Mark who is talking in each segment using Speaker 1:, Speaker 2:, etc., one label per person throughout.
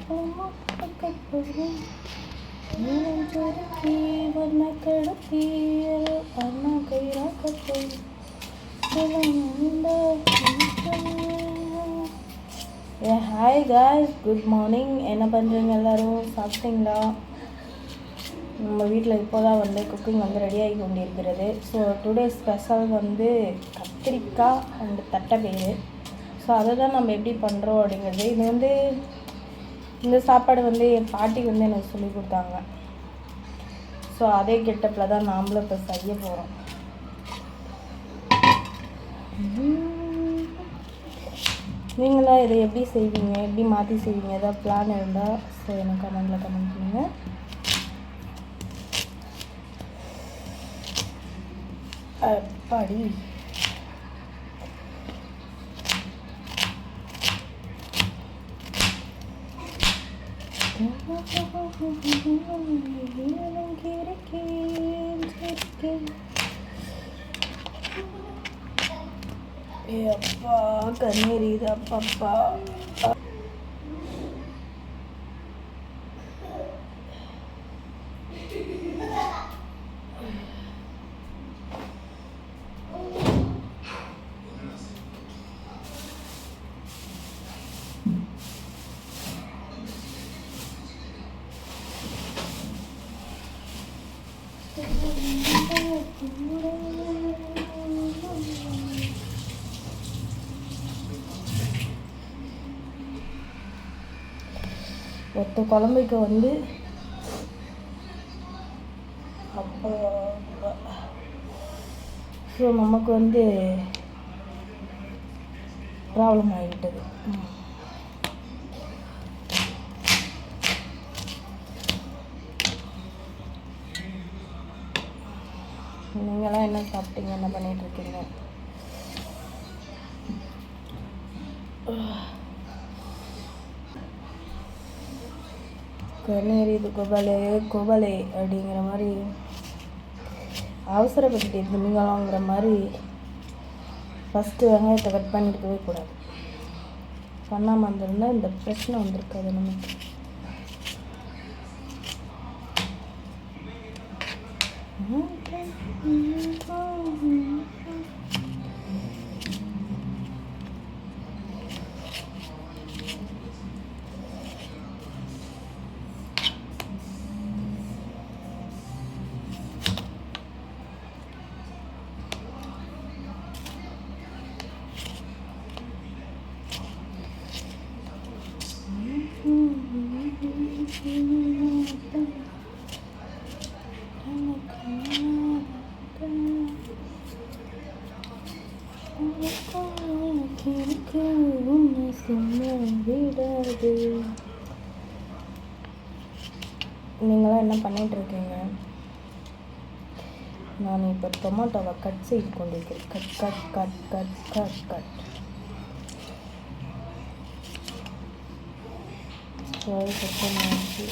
Speaker 1: Hi guys, good morning. என்ன பண்ணுறீங்க எல்லோரும்? சாப்பிட்டீங்களா? நம்ம வீட்டில் இப்போ தான் வந்து குக்கிங் வந்து ரெடி ஆகி கொண்டிருக்கிறது. ஸோ டுடே ஸ்பெஷல் வந்து கத்திரிக்காய் அண்ட் தட்டைப்பயிறு. ஸோ அதை தான் நம்ம எப்படி பண்ணுறோம் அப்படிங்கிறது. இது வந்து இந்த சாப்பாடு வந்து என் பாட்டி வந்து எனக்கு சொல்லி கொடுத்தாங்க. ஸோ அதே கெட்டப்பில் தான் நாமளும் இப்போ செய்ய போகிறோம். நீங்களாம் இதை எப்படி செய்வீங்க, எப்படி மாற்றி செய்வீங்க, ஏதாவது பிளான் இருந்தால் ஸோ எனக்கு கமெண்டில் கமெண்ட் பண்ணுங்கள். அப்பாடி அப்பா கண்ணீர் அப்பப்பா. ஒத்த குழம்புக்கு வந்து அப்போ ஸோ நமக்கு வந்து ப்ராப்ளம் ஆகிவிட்டது. நீங்களாம் என்ன சாப்பிட்டீங்க, என்ன பண்ணிகிட்ருக்கீங்க? கண்ணீரிது குபலே அப்படிங்கிற மாதிரி அவசரப்பட்டுட்டு இருந்தீங்களாங்கிற மாதிரி ஃபஸ்ட்டு வெங்காயத்தை கட் பண்ணியிருக்கவே கூடாது. பண்ணாமல் இருந்திருந்தால் இந்த பிரச்சனை வந்திருக்காது நமக்கு. நீங்களாம் என்ன பண்ணிகிட்ருக்கீங்க? நான் இப்போ டொமேட்டோவை கட் செய்து கொண்டிருக்கிறேன். Cut cut cut cut cut cut. Cut பண்ணியாச்சு.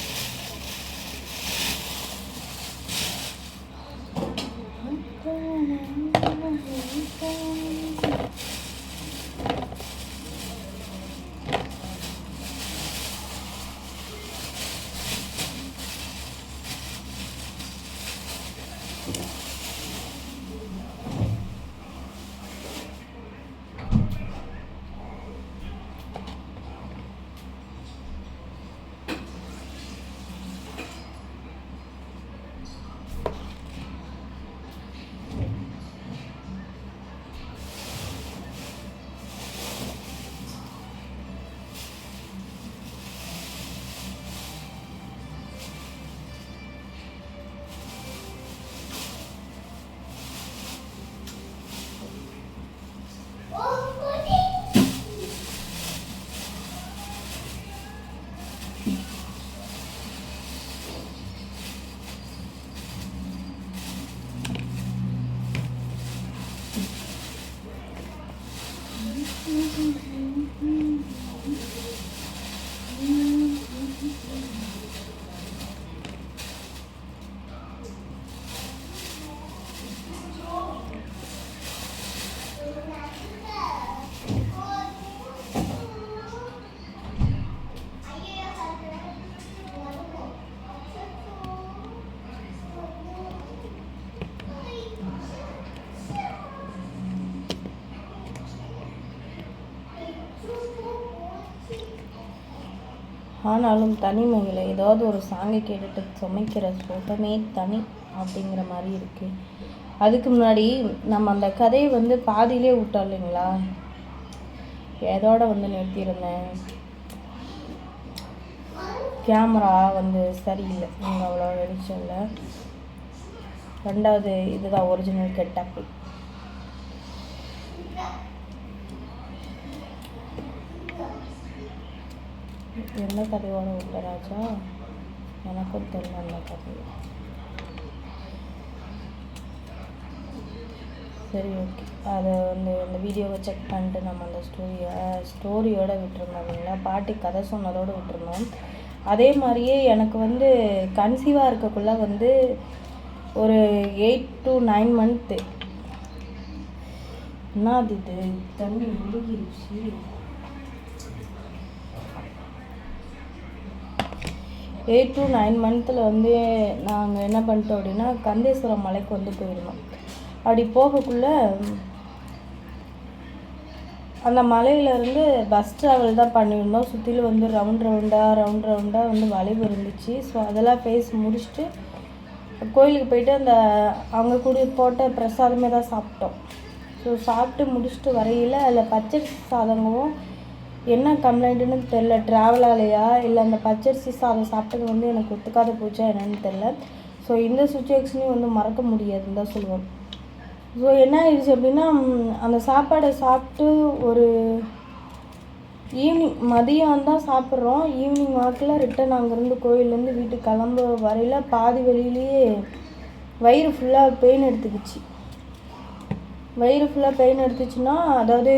Speaker 1: ஆனாலும் தனிமையில் ஏதாவது ஒரு சாங்கை கேட்டுட்டு சமைக்கிற சுகமே தனி அப்படிங்கிற மாதிரி இருக்குது. அதுக்கு முன்னாடி நம்ம அந்த கதையை வந்து பாதியிலே விட்டோம் இல்லைங்களா, ஏதோட வந்து நிறுத்தியிருந்தேன். கேமரா வந்து சரியில்லை, நீங்கள் அவ்வளோ வெளிச்சம் இல்லை. ரெண்டாவது இதுதான் ஒரிஜினல் கெட்டப்பு. என்ன கதையோட விட்ட ராஜா, எனக்கும் தெரியல அந்த கதை. சரி, ஓகே. அதை வந்து இந்த வீடியோவை செக் பண்ணிட்டு நம்ம அந்த ஸ்டோரியோடு விட்டுருந்தோம் இல்லைங்களா, பாட்டி கதை சொன்னதோடு விட்டுருந்தோம். அதே மாதிரியே எனக்கு வந்து கன்சீவாக இருக்கக்குள்ள வந்து ஒரு 8 to 9 மந்த்து என்னது இது தண்ணி முழுகிருச்சு. 8 to 9 மந்த்தில் வந்து நாங்கள் என்ன பண்ணிட்டோம் அப்படின்னா, கந்தேஸ்வரம் மலைக்கு வந்து போயிருந்தோம். அப்படி போகக்குள்ள அந்த மலையிலேருந்து பஸ் ட்ராவல் தான் பண்ணியிருந்தோம். சுற்றிலும் வந்து ரவுண்டாக வந்து வளைவு இருந்துச்சு. ஸோ அதெல்லாம் ஃபேஸ் முடிச்சுட்டு கோயிலுக்கு போயிட்டு அந்த அவங்க போட்ட பிரசாதமே தான் சாப்பிட்டோம். ஸோ சாப்பிட்டு முடிச்சுட்டு வரையில் அதில் பச்சரிசி சாதமும் என்ன கம்ப்ளைண்ட்டுன்னு தெரில, ட்ராவலாலையா இல்லை அந்த பச்சரிசி சாதம் சாப்பிட்டது வந்து எனக்கு ஒத்துக்காத போச்சா என்னன்னு தெரில. ஸோ இந்த சுச்சுவேஷனையும் வந்து மறக்க முடியாதுன்னு தான் சொல்லுவேன். ஸோ என்ன ஆயிடுச்சு அப்படின்னா, அந்த சாப்பாடை சாப்பிட்டு ஒரு ஈவினிங் மதியம் தான் சாப்பிட்றோம். ஈவினிங் வாக்கில் ரிட்டன் அங்கேருந்து கோயிலேருந்து வீட்டுக்கு கிளம்ப வரையில் பாதி வழியிலேயே வயிறு ஃபுல்லாக பெயின் எடுத்துக்கிச்சு. வயிறு ஃபுல்லாக பெயின் எடுத்துச்சுன்னா, அதாவது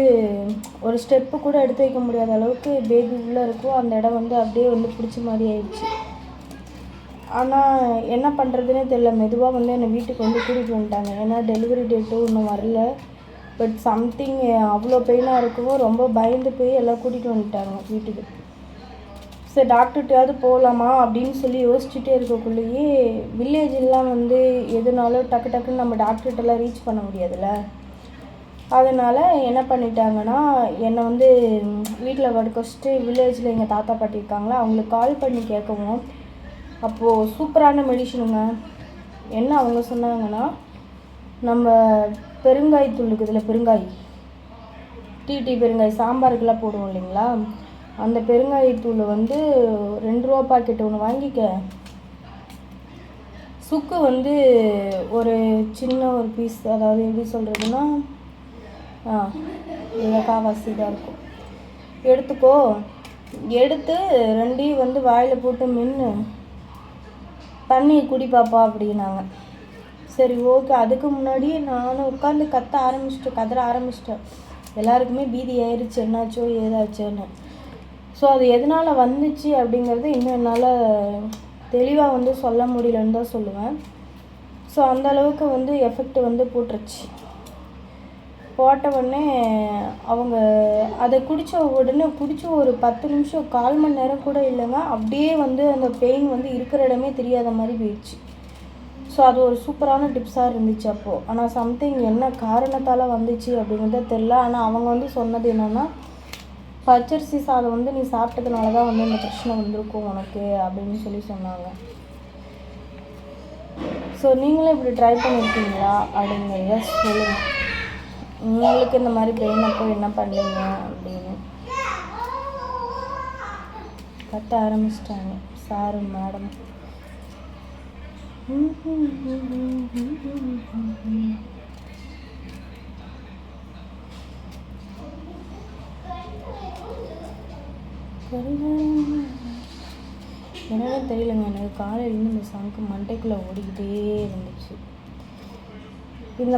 Speaker 1: ஒரு ஸ்டெப்பு கூட எடுத்து வைக்க முடியாத அளவுக்கு பேபி உள்ளே இருக்கும். அந்த இடம் வந்து அப்படியே வந்து பிடிச்ச மாதிரி ஆயிடுச்சு. ஆனால் என்ன பண்ணுறதுனே தெரியல. மெதுவாக வந்து என்னை வீட்டுக்கு வந்து கூட்டிகிட்டு வந்துட்டாங்க. ஏன்னா டெலிவரி டேட்டும் இன்னும் வரல. பட் சம்திங் அவ்வளோ பெயினாக இருக்கவும் ரொம்ப பயந்து போய் எல்லாம் கூட்டிகிட்டு வந்துட்டாங்க வீட்டுக்கு. சரி, டாக்டர்கிட்டையாவது போகலாமா அப்படின்னு சொல்லி யோசிச்சுட்டே இருக்கக்குள்ளேயே வில்லேஜெல்லாம் வந்து எதுனாலும் டக்குன்னு நம்ம டாக்டர்கிட்டலாம் ரீச் பண்ண முடியாதுல்ல. அதனால் என்ன பண்ணிட்டாங்கன்னா, என்னை வந்து வீட்டில் படுக்க வச்சுட்டு வில்லேஜில் எங்கள் தாத்தா பாட்டி இருக்காங்களா, அவங்களுக்கு கால் பண்ணி கேட்கவும், அப்போது சூப்பரான மெடிஷனுங்க. என்ன அவங்க சொன்னாங்கன்னா, நம்ம பெருங்காயத்தூள் இருக்குதுல்ல, பெருங்காய் டீ பெருங்காய் சாம்பாருக்கெல்லாம் போடுவோம் இல்லைங்களா, அந்த பெருங்காயத்தூள் வந்து 2 ரூபா பாக்கெட் ஒன்று வாங்கிக்க, சுக்கு வந்து ஒரு சின்ன ஒரு பீஸ், அதாவது எப்படி சொல்கிறதுன்னா காவாசி தான் இருக்கும், எடுத்துக்கோ, எடுத்து 2ஐயும் வந்து வாயில் போட்டு மென்று தண்ணி குடி பாப்பா அப்படின்னாங்க. சரி, ஓகே. அதுக்கு முன்னாடி நானும் உட்காந்து கதற ஆரம்பிச்சிட்டேன். எல்லாருக்குமே பீதி ஆயிடுச்சு, என்னாச்சோ ஏதாச்சோன்னு. ஸோ அது எதனால் வந்துச்சு அப்படிங்கிறது இன்னும் என்னால் தெளிவாக வந்து சொல்ல முடியலன்னு தான் சொல்லுவேன். ஸோ அந்தளவுக்கு வந்து எஃபெக்ட் வந்து போட்டுருச்சு. போட்ட உடனே அவங்க அதை குடித்த ஒரு 10 நிமிஷம் 1/4 மணி நேரம் கூட இல்லைங்க, அப்படியே வந்து அந்த பெயின் வந்து இருக்கிற இடமே தெரியாத மாதிரி போயிடுச்சு. ஸோ அது ஒரு சூப்பரான டிப்ஸாக இருந்துச்சு அப்போது. ஆனால் சம்திங் என்ன காரணத்தால் வந்துச்சு அப்படிங்கிறத தெரில. ஆனால் அவங்க வந்து சொன்னது என்னென்னா, பச்சரிசி சாதம் வந்து நீ சாப்பிட்டதுனால தான் வந்து இந்த பிரச்சனை வந்திருக்கும் உனக்கு அப்படின்னு சொல்லி சொன்னாங்க. ஸோ நீங்களும் இப்படி ட்ரை பண்ணியிருக்கீங்களா அப்படிங்கிறத சொல்லுங்கள். உங்களுக்கு இந்த மாதிரி பெயின் அப்போ என்ன பண்ணீங்க அப்படின்னு. கத்த ஆரம்பிச்சிட்டாங்க சாரு மேடம். என்னவே தெரியலங்க, எனக்கு காலையிலேருந்து இந்த சாங்கு மண்டைக்குள்ளே ஓடிக்கிட்டே இருந்துச்சு. இந்த